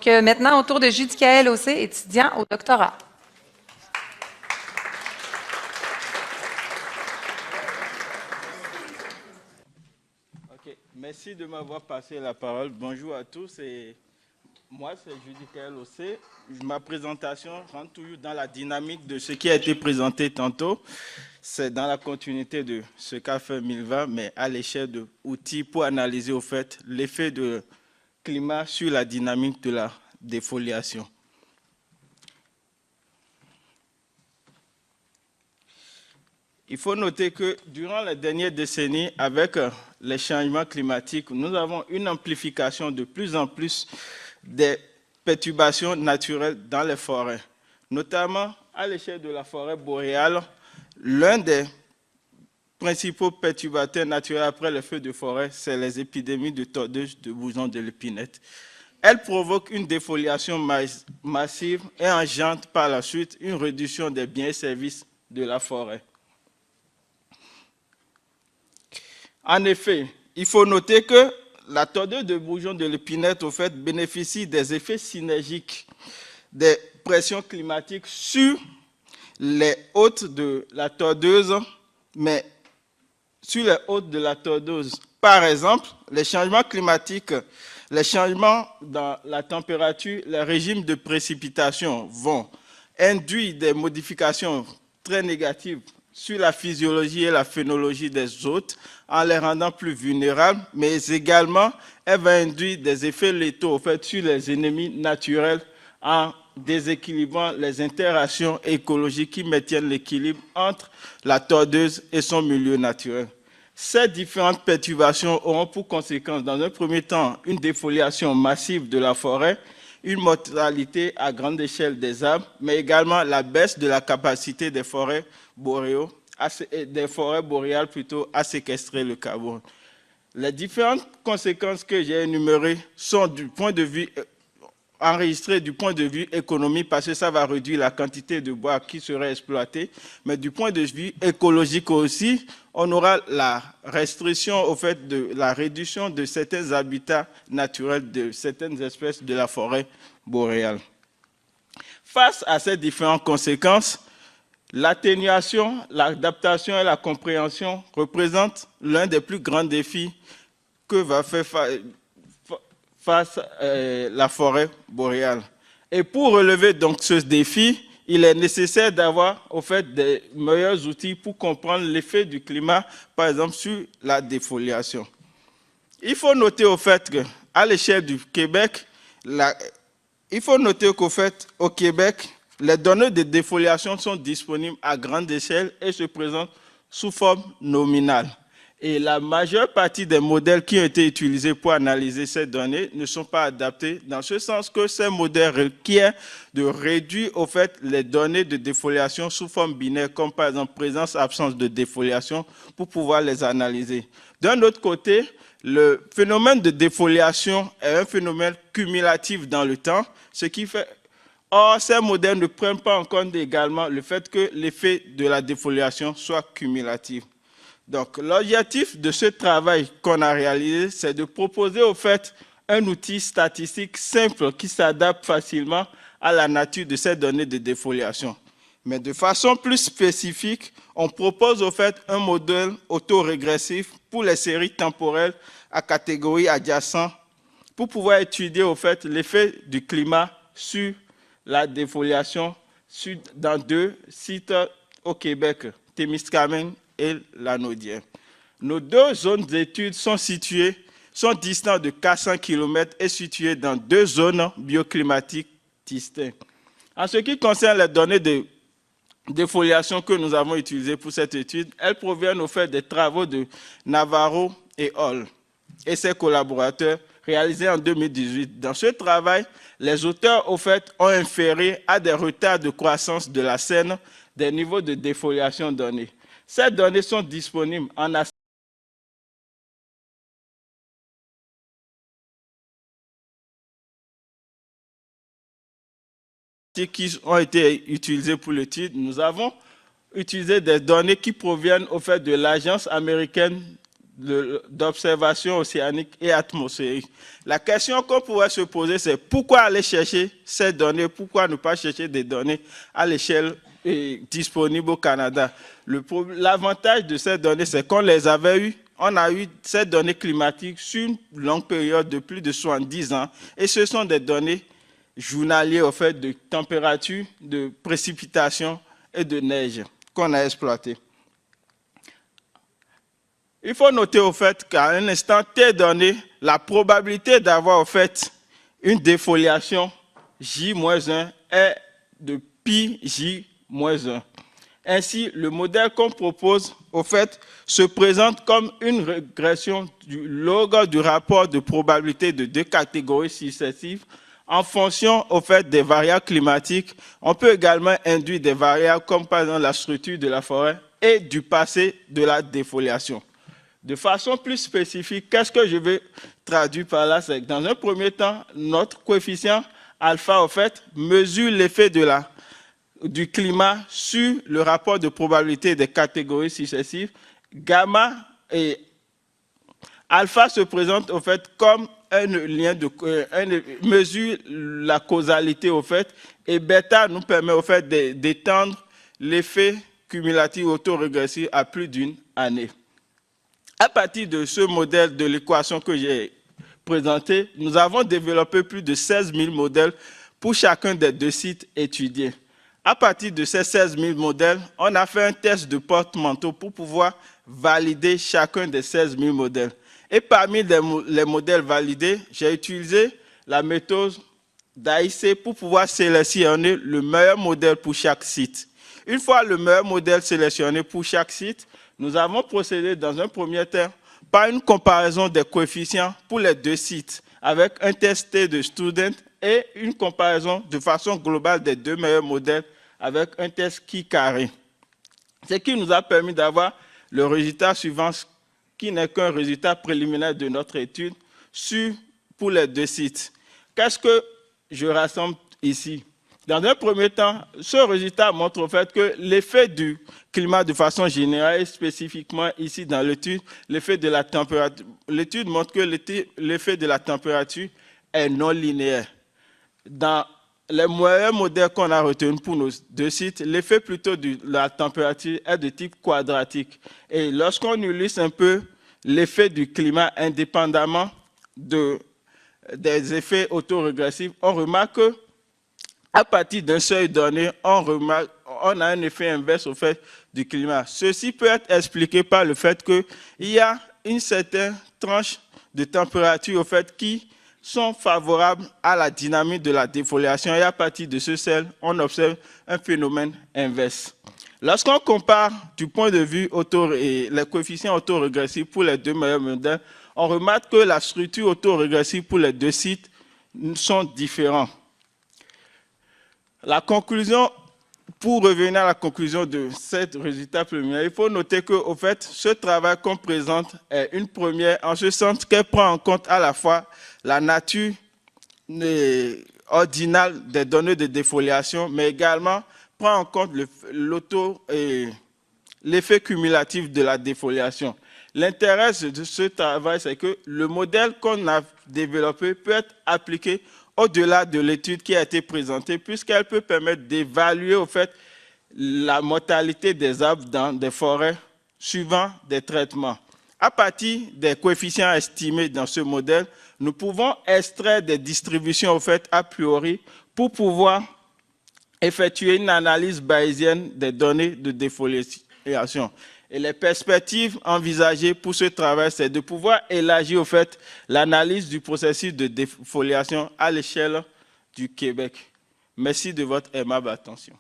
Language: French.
Donc, maintenant, au tour de Judikaël Ossé, étudiant au doctorat. Ok, merci de m'avoir passé la parole. Bonjour à tous. Moi, c'est Judikaël Ossé. Ma présentation rentre toujours dans la dynamique de ce qui a été présenté tantôt. C'est dans la continuité de ce qu'a fait Milva, mais à l'échelle d'outils pour analyser au fait l'effet du climat sur la dynamique de la défoliation. Il faut noter que durant les dernières décennies, avec les changements climatiques, nous avons une amplification de plus en plus des perturbations naturelles dans les forêts, notamment à l'échelle de la forêt boréale. L'un des principaux perturbateurs naturels après les feux de forêt, c'est les épidémies de tordeuses de bourgeons de l'épinette. Elles provoquent une défoliation massive et engendrent par la suite une réduction des biens et services de la forêt. En effet, il faut noter que la tordeuse de bourgeons de l'épinette, au fait, bénéficie des effets synergiques des pressions climatiques sur les hôtes de la tordeuse, mais sur les hôtes de la tordeuse. Par exemple, les changements climatiques, les changements dans la température, les régimes de précipitation vont induire des modifications très négatives sur la physiologie et la phénologie des hôtes en les rendant plus vulnérables, mais également, elle va induire des effets létaux au fait, sur les ennemis naturels en déséquilibrant les interactions écologiques qui maintiennent l'équilibre entre la tordeuse et son milieu naturel. Ces différentes perturbations auront pour conséquence, dans un premier temps, une défoliation massive de la forêt, une mortalité à grande échelle des arbres, mais également la baisse de la capacité des forêts boréales à séquestrer le carbone. Les différentes conséquences que j'ai énumérées sont enregistrées du point de vue économique parce que ça va réduire la quantité de bois qui serait exploitée, mais du point de vue écologique aussi, on aura la restriction au fait de la réduction de certains habitats naturels de certaines espèces de la forêt boréale. Face à ces différentes conséquences, l'atténuation, l'adaptation et la compréhension représentent l'un des plus grands défis que va faire face la forêt boréale. Et pour relever donc ce défi, il est nécessaire d'avoir au fait des meilleurs outils pour comprendre l'effet du climat, par exemple sur la défoliation. Il faut noter au fait qu'à l'échelle du Québec, au Québec, les données de défoliation sont disponibles à grande échelle et se présentent sous forme nominale. Et la majeure partie des modèles qui ont été utilisés pour analyser ces données ne sont pas adaptés, dans ce sens que ces modèles requièrent de réduire au fait les données de défoliation sous forme binaire, comme par exemple présence-absence de défoliation, pour pouvoir les analyser. D'un autre côté, le phénomène de défoliation est un phénomène cumulatif dans le temps, ce qui fait... Or, ces modèles ne prennent pas en compte également le fait que l'effet de la défoliation soit cumulatif. Donc, l'objectif de ce travail qu'on a réalisé, c'est de proposer au fait un outil statistique simple qui s'adapte facilement à la nature de ces données de défoliation. Mais de façon plus spécifique, on propose au fait un modèle autorégressif pour les séries temporelles à catégorie adjacente pour pouvoir étudier au fait l'effet du climat sur la défoliation dans 2 sites au Québec, Témiscamingue et Lanaudière. Nos 2 zones d'études sont distantes de 400 km et situées dans 2 zones bioclimatiques distinctes. En ce qui concerne les données de défoliation que nous avons utilisées pour cette étude, elles proviennent au fait des travaux de Navarro et Hall et ses collaborateurs réalisés en 2018. Dans ce travail, les auteurs au fait ont inféré à des retards de croissance de la Seine des niveaux de défoliation donnés. Ces données sont disponibles en qui ont été utilisés pour l'étude. Nous avons utilisé des données qui proviennent au fait de l'Agence américaine d'observation océanique et atmosphérique. La question qu'on pourrait se poser, c'est pourquoi aller chercher ces données, pourquoi ne pas chercher des données à l'échelle disponible au Canada. L'avantage de ces données, c'est qu'on les avait eues. On a eu ces données climatiques sur une longue période de plus de 70 ans. Et ce sont des données journalières, au fait, de température, de précipitation et de neige qu'on a exploitées. Il faut noter au fait qu'à un instant T donné, la probabilité d'avoir au fait une défoliation J-1 est de pi J-1. Ainsi, le modèle qu'on propose, au fait, se présente comme une régression du log du rapport de probabilité de deux catégories successives en fonction, au fait, des variables climatiques. On peut également induire des variables comme par exemple la structure de la forêt et du passé de la défoliation. De façon plus spécifique, qu'est-ce que je vais traduire par là? C'est que dans un premier temps, notre coefficient alpha, au fait, mesure l'effet du climat sur le rapport de probabilité des catégories successives. Gamma et alpha se présente au fait comme un lien mesure la causalité au fait, et bêta nous permet au fait d'étendre l'effet cumulatif autorégressif à plus d'une année. À partir de ce modèle de l'équation que j'ai présenté, nous avons développé plus de 16 000 modèles pour chacun des deux sites étudiés. À partir de ces 16 000 modèles, on a fait un test de porte-manteau pour pouvoir valider chacun des 16 000 modèles. Et parmi les modèles validés, j'ai utilisé la méthode d'AIC pour pouvoir sélectionner le meilleur modèle pour chaque site. Une fois le meilleur modèle sélectionné pour chaque site, nous avons procédé dans un premier temps par une comparaison des coefficients pour les deux sites avec un test de student et une comparaison de façon globale des deux meilleurs modèles avec un test qui carré. Ce qui nous a permis d'avoir le résultat suivant, qui n'est qu'un résultat préliminaire de notre étude pour les deux sites. Qu'est-ce que je rassemble ici? Dans un premier temps, ce résultat montre au fait que l'effet du climat de façon générale, et spécifiquement ici dans l'étude, l'effet de la température. L'étude montre que l'effet de la température est non linéaire. Dans les meilleurs modèles qu'on a retenus pour nos deux sites, l'effet plutôt de la température est de type quadratique. Et lorsqu'on illustre un peu l'effet du climat indépendamment des effets autorégressifs, on remarque que à partir d'un seuil donné, on a un effet inverse au fait du climat. Ceci peut être expliqué par le fait qu'il y a une certaine tranche de température au fait qui sont favorables à la dynamique de la défoliation et à partir de ce seuil, on observe un phénomène inverse. Lorsqu'on compare du point de vue les coefficients autorégressifs pour les deux meilleurs modèles, on remarque que la structure autorégressive pour les deux sites sont différents. La conclusion, pour revenir à la conclusion de ce résultat préliminaire, il faut noter que, au fait, ce travail qu'on présente est une première, en ce sens qu'elle prend en compte à la fois la nature ordinale des données de défoliation, mais également prend en compte l'effet cumulatif de la défoliation. L'intérêt de ce travail, c'est que le modèle qu'on a développé peut être appliqué au-delà de l'étude qui a été présentée, puisqu'elle peut permettre d'évaluer au fait la mortalité des arbres dans des forêts suivant des traitements. À partir des coefficients estimés dans ce modèle, nous pouvons extraire des distributions au fait a priori pour pouvoir effectuer une analyse bayésienne des données de défoliation. Et les perspectives envisagées pour ce travail, c'est de pouvoir élargir au fait l'analyse du processus de défoliation à l'échelle du Québec. Merci de votre aimable attention.